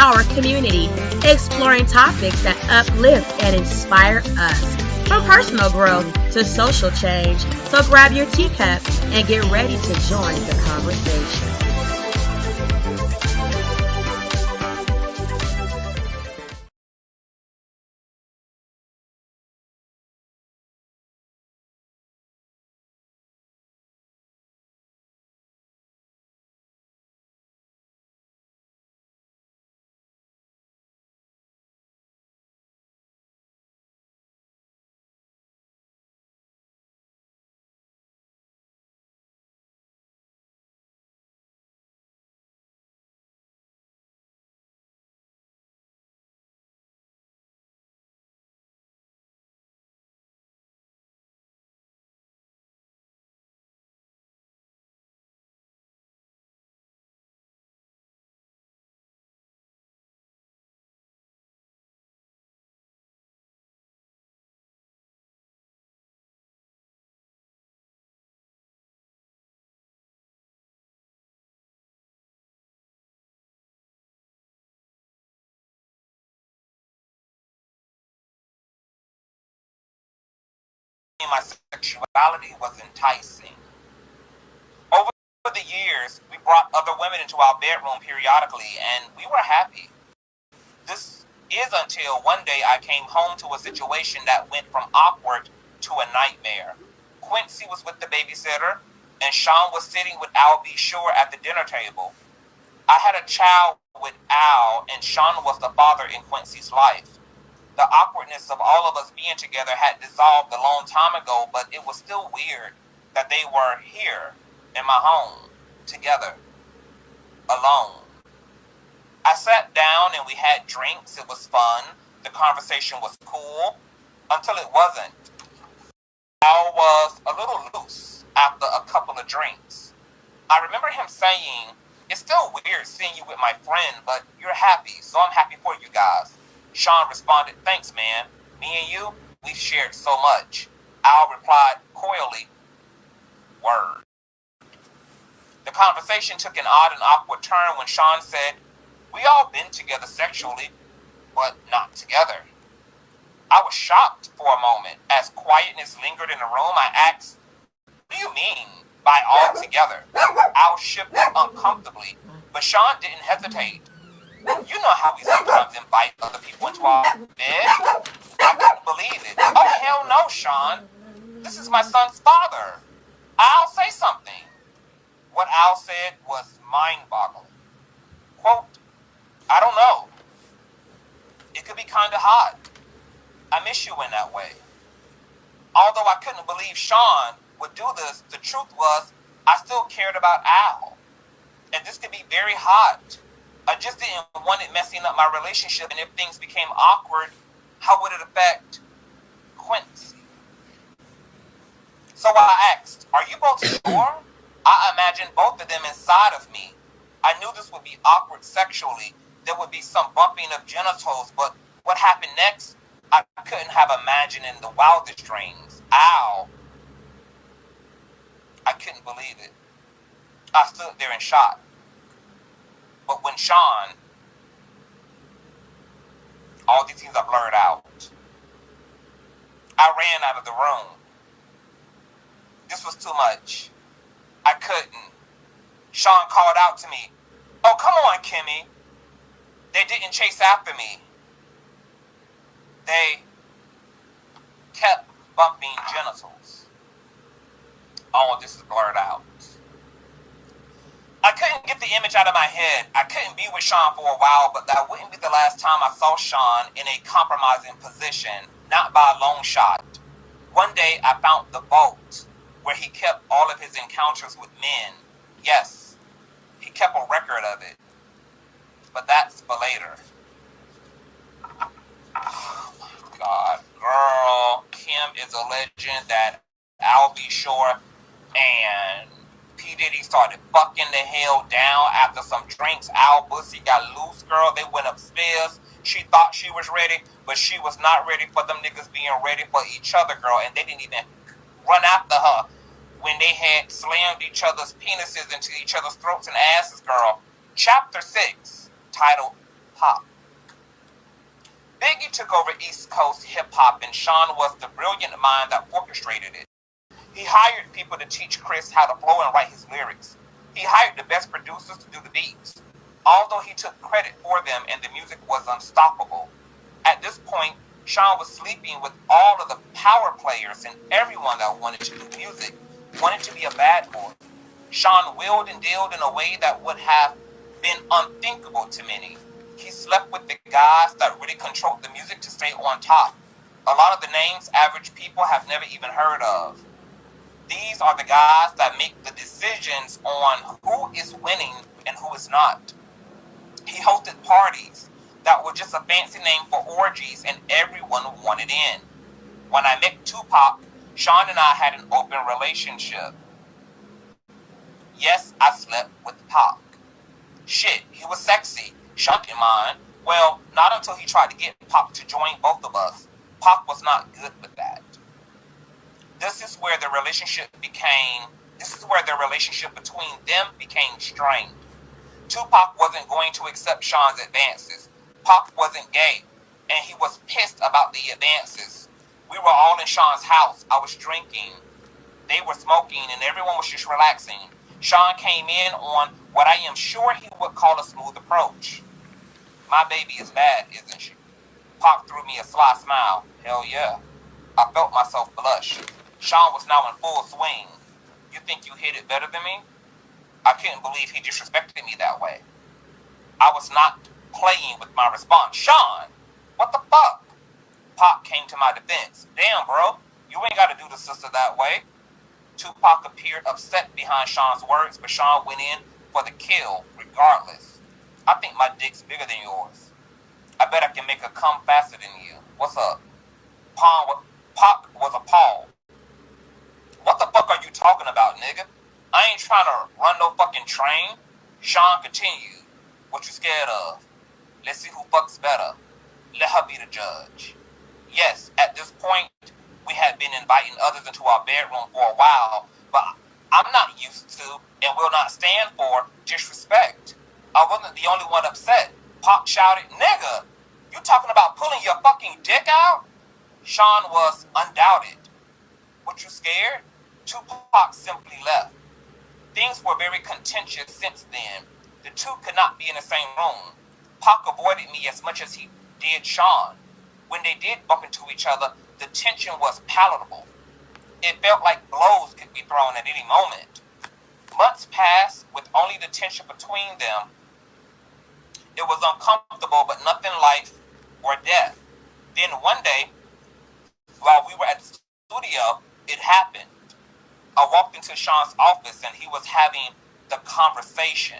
our community, exploring topics that uplift and inspire us. From personal growth to social change. So grab your teacup and get ready to join the conversation. My sexuality was enticing. Over the years, we brought other women into our bedroom periodically, and we were happy. This is until one day I came home to a situation that went from awkward to a nightmare. Quincy was with the babysitter, and Sean was sitting with Al B. Shore at the dinner table. I had a child with Al, and Sean was the father in Quincy's life. The awkwardness of all of us being together had dissolved a long time ago, but it was still weird that they were here in my home, together, alone. I sat down and we had drinks. It was fun. The conversation was cool, until it wasn't. Al was a little loose after a couple of drinks. I remember him saying, "It's still weird seeing you with my friend, but you're happy, so I'm happy for you guys." Sean responded, "Thanks, man. Me and you, we've shared so much." Al replied coyly, "Word." The conversation took an odd and awkward turn when Sean said, "We all been together sexually, but not together." I was shocked for a moment. As quietness lingered in the room, I asked, "What do you mean by all together?" Al shifted uncomfortably, but Sean didn't hesitate. "You know how we sometimes invite other people into our bed?" I couldn't believe it. "Oh, hell no, Sean. This is my son's father. I'll say something." What Al said was mind-boggling. Quote, "I don't know. It could be kind of hot. I miss you in that way." Although I couldn't believe Sean would do this, the truth was I still cared about Al. And this could be very hot. I just didn't want it messing up my relationship, and if things became awkward, how would it affect Quincy? So I asked, "Are you both sure?" I imagined both of them inside of me. I knew this would be awkward sexually. There would be some bumping of genitals, but what happened next, I couldn't have imagined in the wildest dreams. Ow. I couldn't believe it. I stood there in shock. But when Sean, all these things are blurred out. I ran out of the room. This was too much. I couldn't. Sean called out to me, "Oh, come on, Kimmy." They didn't chase after me. They kept bumping genitals. All this is blurred out. I couldn't get the image out of my head. I couldn't be with Sean for a while, but that wouldn't be the last time I saw Sean in a compromising position, not by a long shot. One day I found the vault where he kept all of his encounters with men. Yes, he kept a record of it. But that's for later. Oh my God. Girl, Kim is a legend. That Al B. Shore and P. Diddy started fucking the hell down after some drinks. Al Bussy got loose, girl. They went upstairs. She thought she was ready, but she was not ready for them niggas being ready for each other, girl. And they didn't even run after her when they had slammed each other's penises into each other's throats and asses, girl. Chapter 6, titled Pop. Biggie took over East Coast hip-hop, and Sean was the brilliant mind that orchestrated it. He hired people to teach Chris how to flow and write his lyrics. He hired the best producers to do the beats. Although he took credit for them and the music was unstoppable. At this point, Sean was sleeping with all of the power players, and everyone that wanted to do music wanted to be a bad boy. Sean willed and dealed in a way that would have been unthinkable to many. He slept with the guys that really controlled the music to stay on top. A lot of the names average people have never even heard of. These are the guys that make the decisions on who is winning and who is not. He hosted parties that were just a fancy name for orgies, and everyone wanted in. When I met Tupac, Sean and I had an open relationship. Yes, I slept with Pac. Shit, he was sexy. Sean didn't mind. Well, not until he tried to get Pac to join both of us. Pac was not good with that. This is where the relationship between them became strained. Tupac wasn't going to accept Sean's advances. Pac wasn't gay, and he was pissed about the advances. We were all in Sean's house. I was drinking. They were smoking, and everyone was just relaxing. Sean came in on what I am sure he would call a smooth approach. My baby is bad, isn't she? Pac threw me a sly smile. Hell yeah. I felt myself blush. Sean was now in full swing. You think you hit it better than me? I couldn't believe he disrespected me that way. I was not playing with my response. Sean, what the fuck? Pac came to my defense. Damn, bro, you ain't got to do the sister that way. Tupac appeared upset behind Sean's words, but Sean went in for the kill regardless. I think my dick's bigger than yours. I bet I can make her come faster than you. What's up? Pac was appalled. What the fuck are you talking about, nigga? I ain't trying to run no fucking train. Sean continued. What you scared of? Let's see who fucks better. Let her be the judge. Yes, at this point, we had been inviting others into our bedroom for a while, but I'm not used to and will not stand for disrespect. I wasn't the only one upset. Pac shouted, nigga, you talking about pulling your fucking dick out? Sean was undoubted. What, you scared? Tupac simply left. Things were very contentious since then. The two could not be in the same room. Pac avoided me as much as he did Sean. When they did bump into each other, the tension was palatable. It felt like blows could be thrown at any moment. Months passed with only the tension between them. It was uncomfortable, but nothing life or death. Then one day, while we were at the studio, it happened. I walked into Sean's office and he was having the conversation.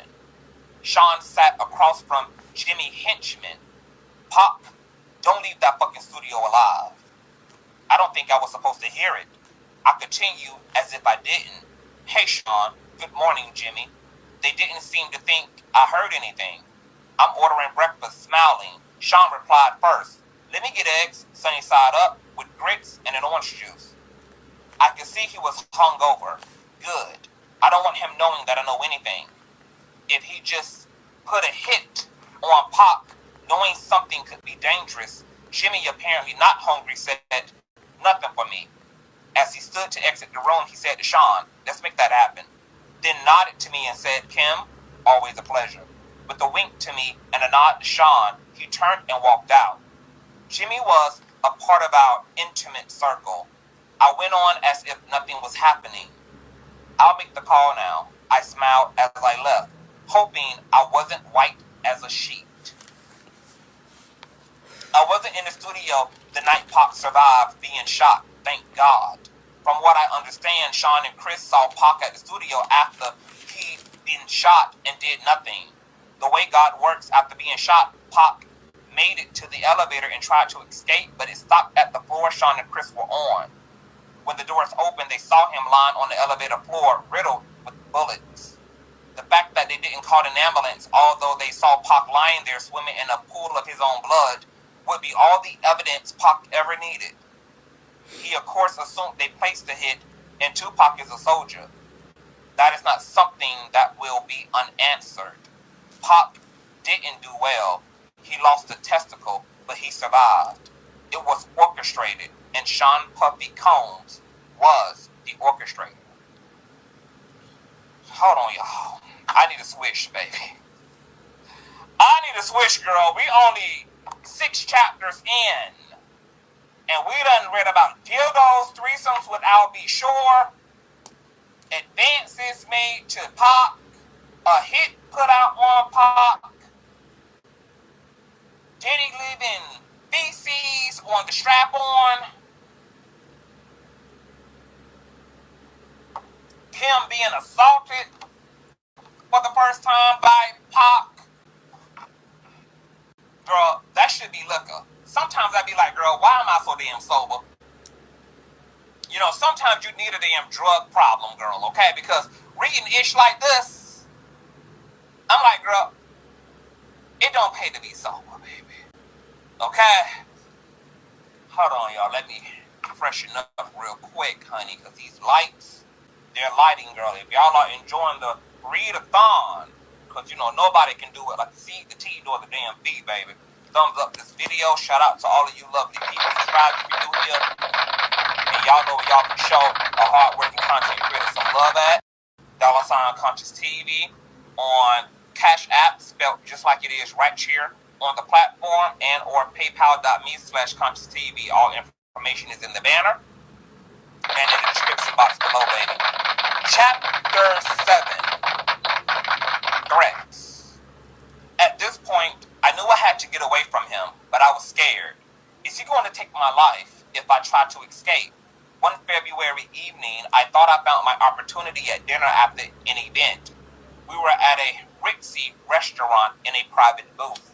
Sean sat across from Jimmy Henchman. Pac, don't leave that fucking studio alive. I don't think I was supposed to hear it. I continued as if I didn't. Hey, Sean. Good morning, Jimmy. They didn't seem to think I heard anything. I'm ordering breakfast, smiling. Sean replied first. Let me get eggs, sunny side up, with grits and an orange juice. I could see he was hungover. Good. I don't want him knowing that I know anything. If he just put a hit on Pac, knowing something could be dangerous, Jimmy, apparently not hungry, said, nothing for me. As he stood to exit the room, he said to Sean, let's make that happen. Then nodded to me and said, Kim, always a pleasure. With a wink to me and a nod to Sean, he turned and walked out. Jimmy was a part of our intimate circle. I went on as if nothing was happening. I'll make the call now. I smiled as I left, hoping I wasn't white as a sheet. I wasn't in the studio the night Pac survived being shot, thank God. From what I understand, Sean and Chris saw Pac at the studio after he'd been shot and did nothing. The way God works, after being shot, Pac made it to the elevator and tried to escape, but it stopped at the floor Sean and Chris were on. When the doors opened, they saw him lying on the elevator floor, riddled with bullets. The fact that they didn't call an ambulance, although they saw Pac lying there swimming in a pool of his own blood, would be all the evidence Pac ever needed. He, of course, assumed they placed the hit, and Tupac is a soldier. That is not something that will be unanswered. Pac didn't do well. He lost a testicle, but he survived. It was orchestrated, and Sean Puffy Combs was the orchestrator. Hold on, y'all. I need a swish, baby. I need a swish, girl. We only 6 chapters in, and we done read about dildos, threesomes with Al B. Shore, advances made to Pac, a hit put out on Pac, Diddy leaving feces on the strap-on, him being assaulted for the first time by Pac. Girl, that should be liquor. Sometimes I be like, girl, why am I so damn sober? You know, sometimes you need a damn drug problem, girl, okay? Because reading ish like this, I'm like, girl, it don't pay to be sober, baby. Okay? Hold on, y'all. Let me freshen up real quick, honey, because these lights, they're lighting, girl. If y'all are enjoying the read-a-thon, because, you know, nobody can do it like the C, the T, nor the damn B, baby. Thumbs up this video. Shout out to all of you lovely people. Subscribe if you're new here. And y'all know y'all can show a hard-working content creator some love at. $ Conscious TV on Cash App, spelled just like it is right here on the platform, and or paypal.me/conscious TV. All information is in the banner and in the description box below, baby. Chapter 7. Threats. At this point, I knew I had to get away from him, but I was scared. Is he going to take my life if I try to escape? One February evening, I thought I found my opportunity at dinner after an event. We were at a ritzy restaurant in a private booth.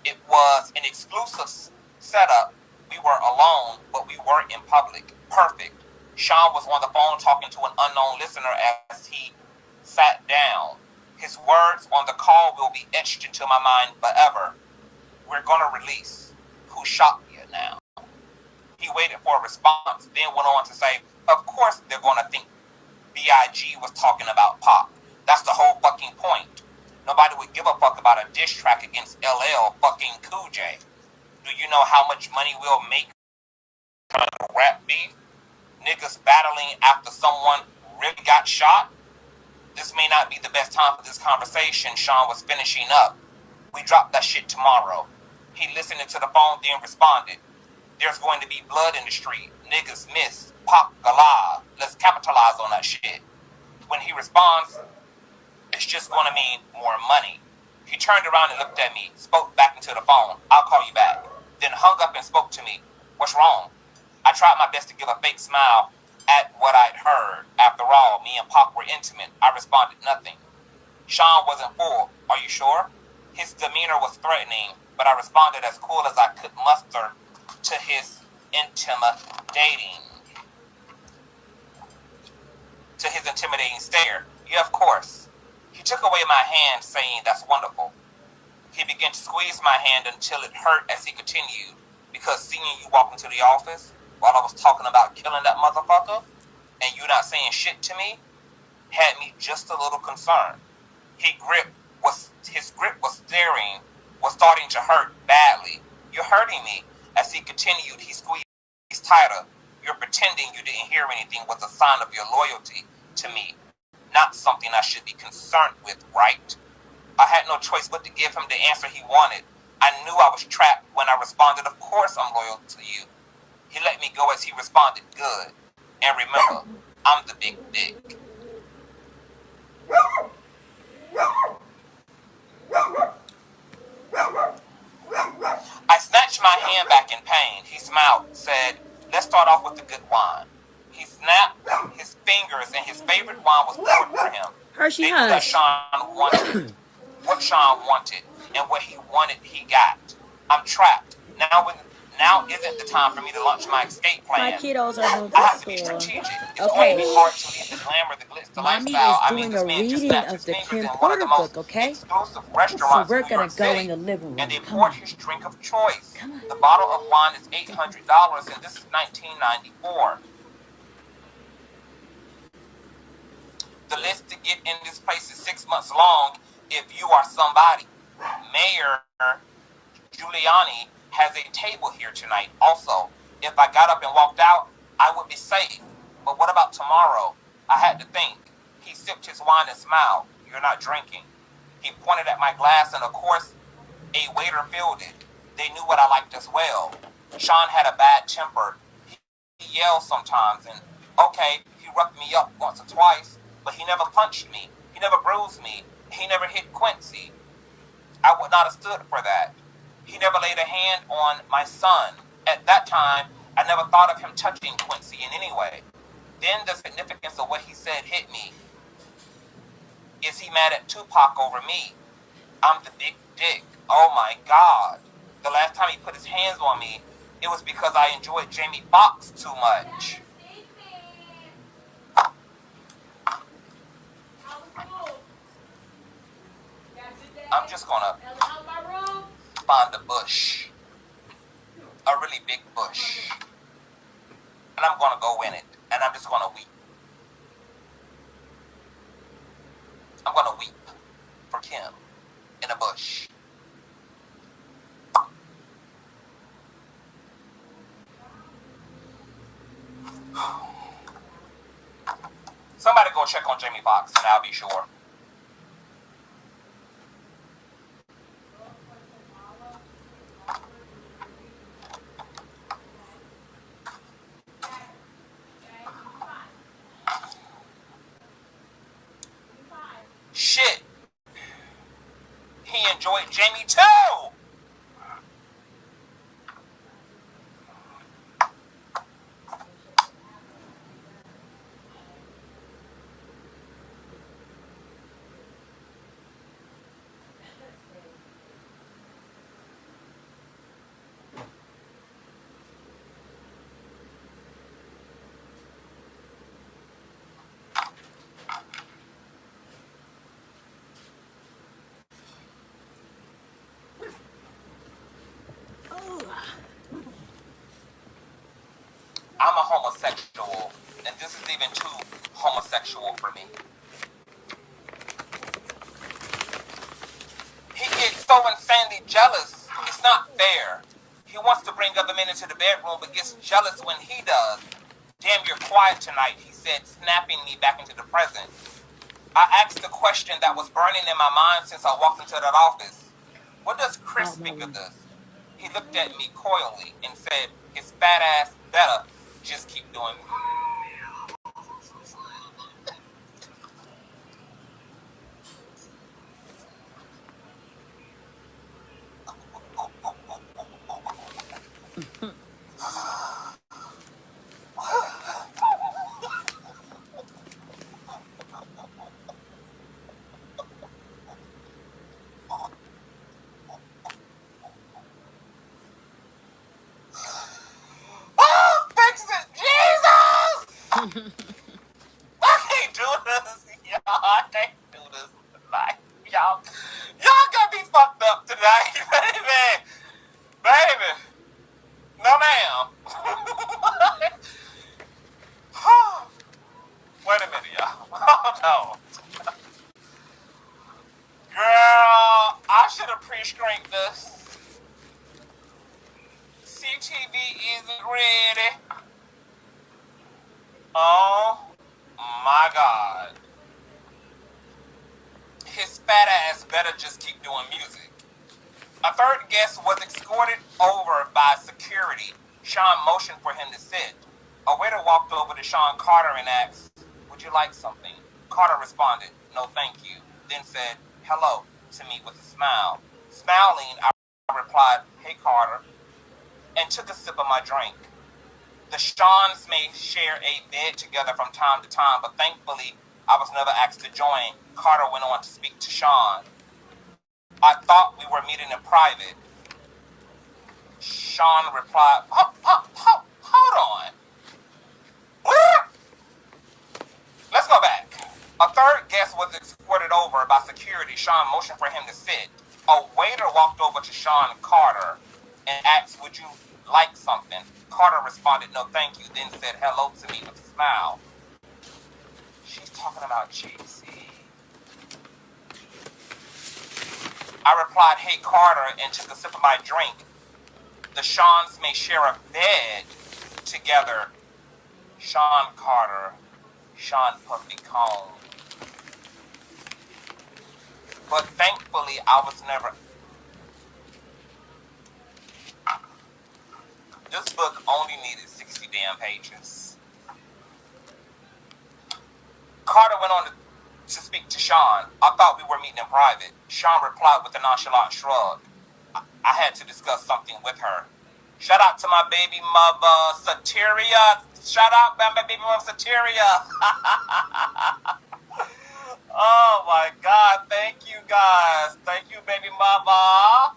It was an exclusive setup. We were alone, but we weren't in public. Perfect. Sean was on the phone talking to an unknown listener as he sat down. His words on the call will be etched into my mind forever. We're gonna release. Who shot you now? He waited for a response, then went on to say, of course they're gonna think B.I.G. was talking about Pac. That's the whole fucking point. Nobody would give a fuck about a diss track against LL fucking Cool J. Do you know how much money we'll make trying to rap beef? Niggas battling after someone really got shot? This may not be the best time for this conversation. Sean was finishing up. We drop that shit tomorrow. He listened to the phone, then responded. There's going to be blood in the street. Niggas miss. Pac alive. Let's capitalize on that shit. When he responds, it's just going to mean more money. He turned around and looked at me, spoke back into the phone. I'll call you back. Then hung up and spoke to me. What's wrong? I tried my best to give a fake smile at what I'd heard. After all, me and Pac were intimate. I responded nothing. Sean wasn't full. Are you sure? His demeanor was threatening, but I responded as cool as I could muster to his intimidating stare. Yeah, of course. He took away my hand, saying, that's wonderful. He began to squeeze my hand until it hurt as he continued, because seeing you walk into the office while I was talking about killing that motherfucker and you not saying shit to me had me just a little concerned. His grip was starting to hurt badly. You're hurting me. As he continued, he squeezed tighter. You're pretending you didn't hear anything was a sign of your loyalty to me. Not something I should be concerned with, right? I had no choice but to give him the answer he wanted. I knew I was trapped when I responded, of course I'm loyal to you. He let me go as he responded, good. And remember, I'm the big dick. I snatched my hand back in pain. He smiled, said, let's start off with the good wine. He snapped his fingers and his favorite wine was poured for him. Hershey They knew that Hush. Sean wanted what Sean wanted, and what he wanted, he got. I'm trapped. Now isn't the time for me to launch my escape My plan. kiddos are home I from have to be school. strategic. It's going to be hard to leave the glamour, the glitz, the Mommy lifestyle. is doing this a man just reading snapped of his the fingers Kim in one of the Porter most book, okay? exclusive So restaurants we're in New gonna York go City. in the living room. And they Come poured on. his drink of choice. Come on. The bottle of wine is $800, and this is 1994. The list to get in this place is 6 months long if you are somebody. Mayor Giuliani has a table here tonight. Also, if I got up and walked out, I would be safe. But what about tomorrow? I had to think. He sipped his wine and smiled. You're not drinking. He pointed at my glass, and of course, a waiter filled it. They knew what I liked as well. Sean had a bad temper. He yelled sometimes, and okay, he roughed me up once or twice, but he never punched me. He never bruised me. He never hit Quincy. I would not have stood for that. He never laid a hand on my son. At that time, I never thought of him touching Quincy in any way. Then the significance of what he said hit me. Is he mad at Tupac over me? I'm the big dick. Oh my God. The last time he put his hands on me, it was because I enjoyed Jamie Foxx too much. I'm just gonna find a bush. A really big bush. And I'm gonna go in it. And I'm just gonna weep. I'm gonna weep for Kim in a bush. Somebody go check on Jamie Foxx and I'll be sure. Shit. He enjoyed Jamie too. I'm a homosexual, and this is even too homosexual for me. He gets so insanely jealous. It's not fair. He wants to bring other men into the bedroom, but gets jealous when he does. Damn, you're quiet tonight, he said, snapping me back into the present. I asked the question that was burning in my mind since I walked into that office. What does Chris think of this? He looked at me coyly and said, his fat ass better just keep doing it. I can't do this, y'all. I can't do this tonight, y'all. Y'all got me fucked up tonight, baby. Baby. No, ma'am. Wait a minute, y'all. Hold on. Girl, I should have pre-screened this. CTV isn't ready. Oh my God. His fat ass better just keep doing music. A third guest was escorted over by security. Sean motioned for him to sit. A waiter walked over to Sean Carter and asked, would you like something? Carter responded, no thank you. Then said, hello, to me with a smile. Smiling, I replied, hey Carter, and took a sip of my drink. The Seans may share a bed together from time to time, but thankfully, I was never asked to join. Carter went on to speak to Sean. I thought we were meeting in private. Sean replied, hold on. Let's go back. A third guest was escorted over by security. Sean motioned for him to sit. A waiter walked over to Sean Carter and asked, would you like something? Carter responded, no thank you, then said hello to me with a smile. She's talking about JC. I replied, "Hey Carter," and took a sip of my drink. The Seans may share a bed together. Sean Carter, Sean Puffy Cone. But thankfully, I was never. This book only needed 60 damn pages. Carter went on to speak to Sean. "I thought we were meeting in private." Sean replied with a nonchalant shrug. I had to discuss something with her. Shout out to my baby mother, Sateria. Shout out to my baby mother, Sateria. Oh my God. Thank you guys. Thank you, baby mama.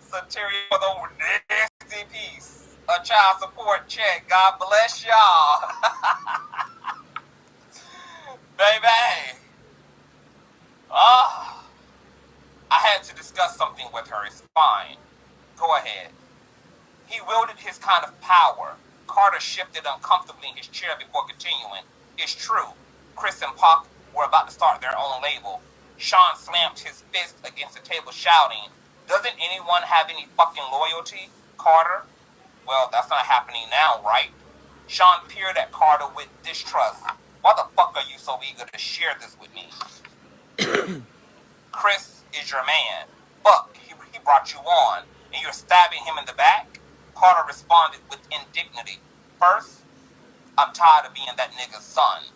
Sateria for the nasty piece. A child support check. God bless y'all. Baby. Oh. I had to discuss something with her. It's fine. Go ahead. He wielded his kind of power. Carter shifted uncomfortably in his chair before continuing. "It's true. Chris and Pac were about to start their own label." Sean slammed his fist against the table, shouting, "Doesn't anyone have any fucking loyalty, Carter?" "Well, that's not happening now, right?" Sean peered at Carter with distrust. "Why the fuck are you so eager to share this with me?" "Chris is your man. Fuck, he brought you on, and you're stabbing him in the back?" Carter responded with indignity. "First, I'm tired of being that nigga's son.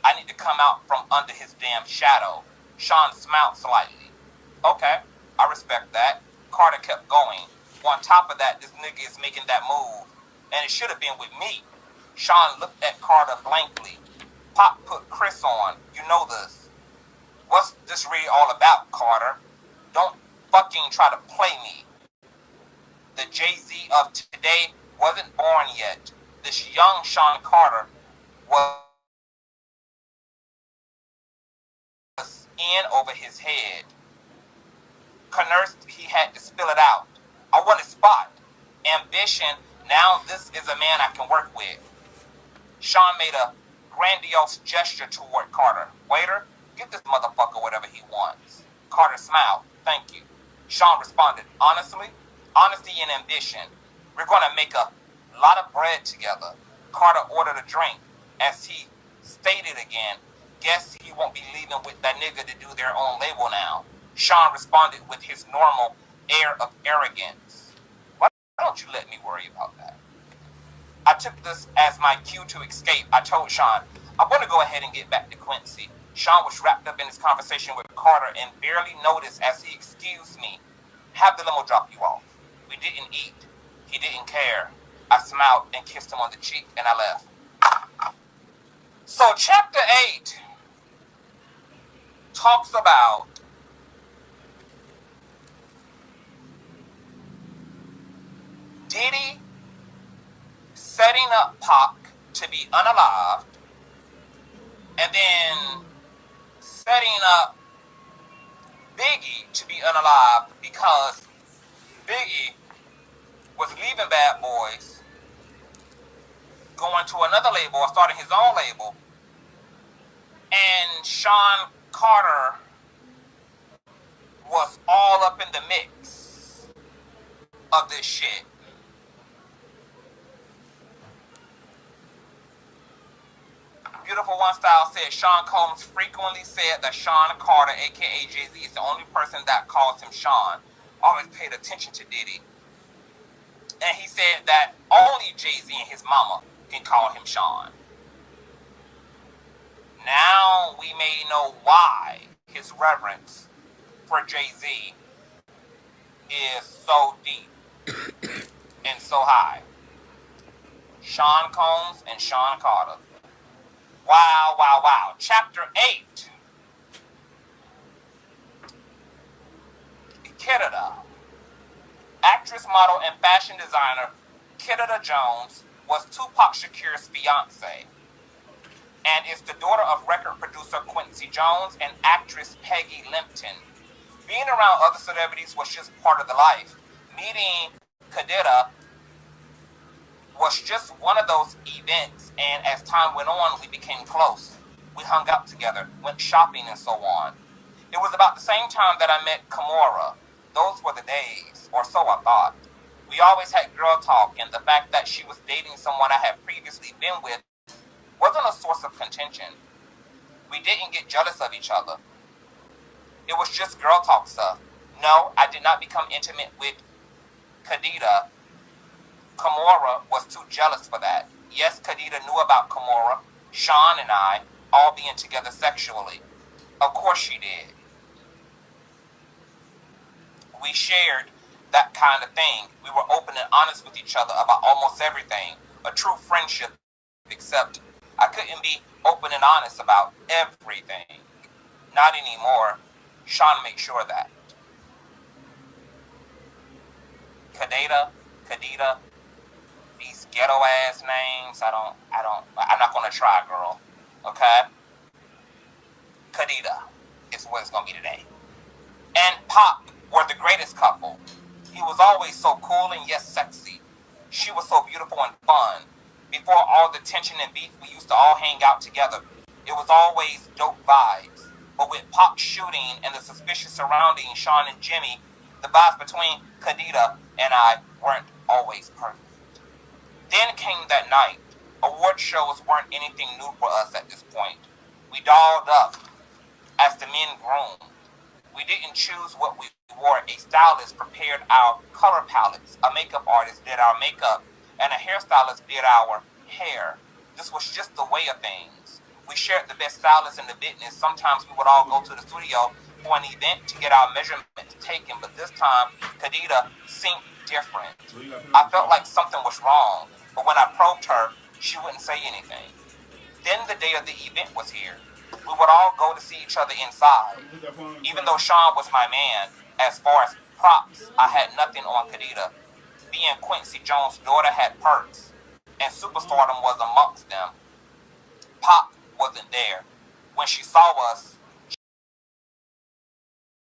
I need to come out from under his damn shadow." Sean smiled slightly. "Okay, I respect that." Carter kept going. "On top of that, this nigga is making that move, and it should have been with me." Sean looked at Carter blankly. "Pop put Chris on. You know this. What's this really all about, Carter? Don't fucking try to play me. The Jay-Z of today wasn't born yet. This young Sean Carter was in over his head. Conversed, he had to spill it out. "I want a spot. Ambition. Now this is a man I can work with." Sean made a grandiose gesture toward Carter. "Waiter, get this motherfucker whatever he wants." Carter smiled. "Thank you." Sean responded, "Honestly, honesty and ambition. We're going to make a lot of bread together." Carter ordered a drink. As he stated again, "Guess he won't be leaving with that nigga to do their own label now." Sean responded with his normal air of arrogance. "Why don't you let me worry about that?" I took this as my cue to escape. I told Sean, "I'm going to go ahead and get back to Quincy." Sean was wrapped up in his conversation with Carter and barely noticed as he excused me. "Have the limo drop you off." We didn't eat. He didn't care. I smiled and kissed him on the cheek, and I left. So chapter 8 talks about Diddy setting up Pac to be unalived, and then setting up Biggie to be unalived because Biggie was leaving Bad Boys, going to another label or starting his own label, and Sean Carter was all up in the mix of this shit. Beautiful One Style said Sean Combs frequently said that Sean Carter, aka Jay-Z, is the only person that calls him Sean. Always paid attention to Diddy. And he said that only Jay-Z and his mama can call him Sean. Now we may know why his reverence for Jay-Z is so deep and so high. Sean Combs and Sean Carter. Wow, wow, wow. Chapter 8. Kidda. Actress, model, and fashion designer Kidda Jones was Tupac Shakur's fiancée and is the daughter of record producer Quincy Jones and actress Peggy Limpton. Being around other celebrities was just part of the life. Meeting Kidda was just one of those events, and as time went on, we became close. We hung out together, went shopping, and so on. It was about the same time that I met Kimora. Those were the days, or so I thought. We always had girl talk, and the fact that she was dating someone I had previously been with wasn't a source of contention. We didn't get jealous of each other. It was just girl talk stuff. No, I did not become intimate with Khadida. Kimora was too jealous for that. Yes, Khadida knew about Kimora, Sean, and I all being together sexually. Of course she did. We shared that kind of thing. We were open and honest with each other about almost everything. A true friendship, except I couldn't be open and honest about everything. Not anymore. Sean made sure of that. Khadida, these ghetto ass names, I'm not gonna try, girl. Okay? Khadida is what it's gonna be today. And Pop were the greatest couple. He was always so cool and yet sexy. She was so beautiful and fun. Before all the tension and beef, we used to all hang out together. It was always dope vibes. But with Pop shooting and the suspicious surrounding Sean and Jimmy, the vibes between Khadida and I weren't always perfect. Then came that night. Award shows weren't anything new for us at this point. We dolled up as the men groomed. We didn't choose what we wore. A stylist prepared our color palettes. A makeup artist did our makeup. And a hairstylist did our hair. This was just the way of things. We shared the best stylists in the business. Sometimes we would all go to the studio for an event to get our measurements taken. But this time, Khadida seemed different. I felt like something was wrong. But when I probed her, she wouldn't say anything. Then the day of the event was here. We would all go to see each other inside. Even though Sean was my man, as far as props, I had nothing on Khadida. Being Quincy Jones' daughter had perks, and superstardom was amongst them. Pop wasn't there. When she saw us,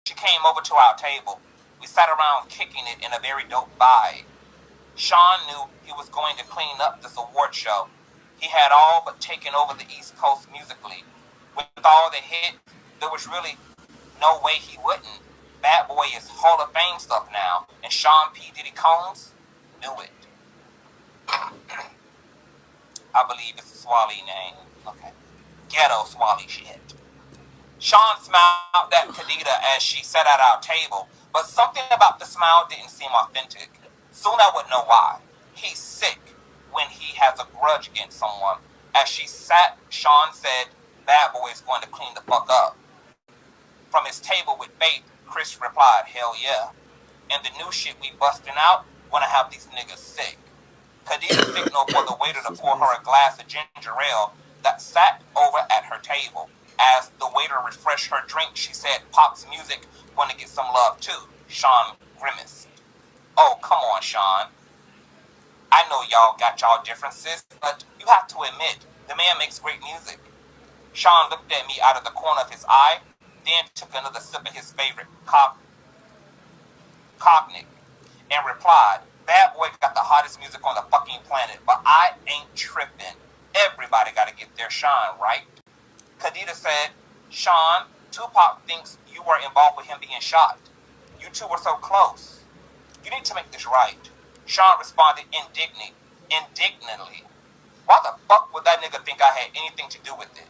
she came over to our table. We sat around kicking it in a very dope vibe. Sean knew he was going to clean up this award show. He had all but taken over the East Coast musically. With all the hits, there was really no way he wouldn't. Bad Boy is Hall of Fame stuff now, and Sean P. Diddy Combs knew it. I believe it's a Swally name. Okay. Ghetto Swally shit. Sean smiled at Khadida as she sat at our table, but something about the smile didn't seem authentic. Soon I would know why. He's sick when he has a grudge against someone. As she sat, Sean said, Bad Boy is going to clean the fuck up. From his table with Faith, Chris replied, hell yeah. And the new shit we busting out, wanna have these niggas sick. Khadida signaled for the waiter to pour her a glass of ginger ale that sat over at her table. As the waiter refreshed her drink, she said, Pop's music wanna get some love too. Sean grimaced. Oh, come on, Sean. I know y'all got y'all differences, but you have to admit, the man makes great music. Sean looked at me out of the corner of his eye, then took another sip of his favorite cognac, and replied, Bad Boy got the hottest music on the fucking planet, but I ain't tripping. Everybody gotta get their shine, right? Khadida said, Sean, Tupac thinks you were involved with him being shot. You two were so close. You need to make this right. Sean responded indignantly. Why the fuck would that nigga think I had anything to do with it?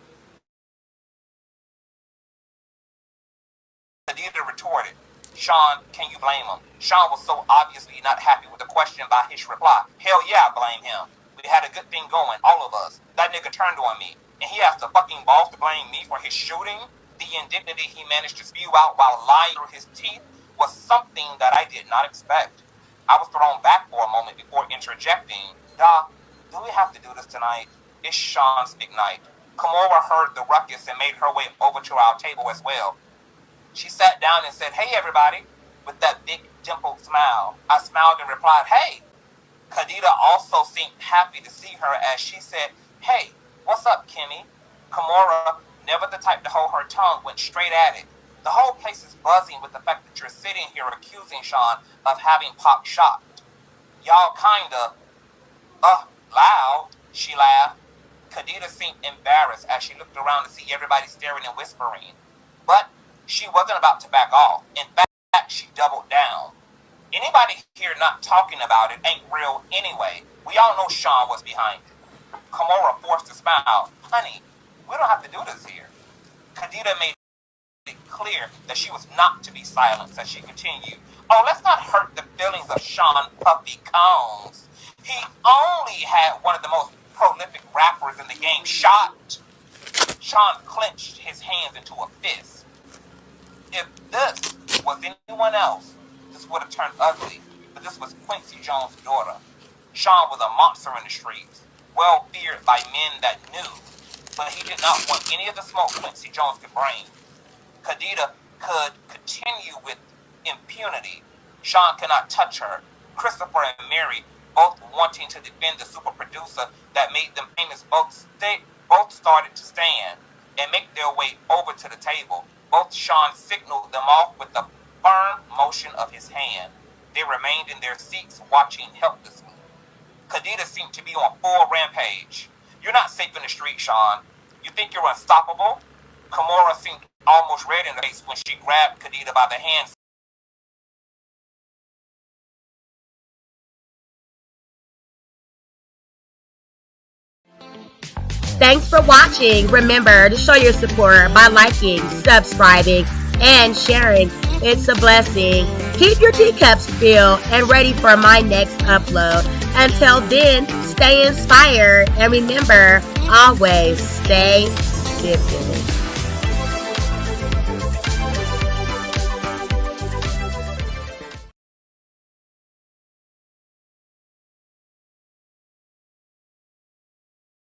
Khadida retorted, Sean, can you blame him? Sean was so obviously not happy with the question by his reply. Hell yeah, I blame him. We had a good thing going, all of us. That nigga turned on me, and he has the fucking balls to blame me for his shooting? The indignity he managed to spew out while lying through his teeth was something that I did not expect. I was thrown back for a moment before interjecting, Doc, do we have to do this tonight? It's Sean's big night. Kimora heard the ruckus and made her way over to our table as well. She sat down and said, hey, everybody, with that big dimpled smile. I smiled and replied, hey. Khadida also seemed happy to see her as she said, hey, what's up, Kimmy? Kimora, never the type to hold her tongue, went straight at it. The whole place is buzzing with the fact that you're sitting here accusing Sean of having Pop shot. Y'all kinda, loud, she laughed. Khadida seemed embarrassed as she looked around to see everybody staring and whispering. But she wasn't about to back off. In fact, she doubled down. Anybody here not talking about it ain't real anyway. We all know Sean was behind it. Kimora forced a smile. Honey, we don't have to do this here. Khadijah made it clear that she was not to be silenced as she continued. Oh, let's not hurt the feelings of Sean Puffy Combs. He only had one of the most prolific rappers in the game shot. Sean clenched his hands into a fist. If this was anyone else, this would have turned ugly, but this was Quincy Jones' daughter. Sean was a monster in the streets, well feared by men that knew, but he did not want any of the smoke Quincy Jones could bring. Khadijah could continue with impunity. Sean could not touch her. Christopher and Mary, both wanting to defend the super producer that made them famous, both started to stand and make their way over to the table. Both Sean signaled them off with a firm motion of his hand. They remained in their seats, watching helplessly. Khadijah seemed to be on full rampage. You're not safe in the street, Sean. You think you're unstoppable? Kimora seemed almost red in the face when she grabbed Khadijah by the hand. Thanks for watching. Remember to show your support by liking, subscribing, and sharing. It's a blessing. Keep your teacups filled and ready for my next upload. Until then, stay inspired and remember, always stay dipping.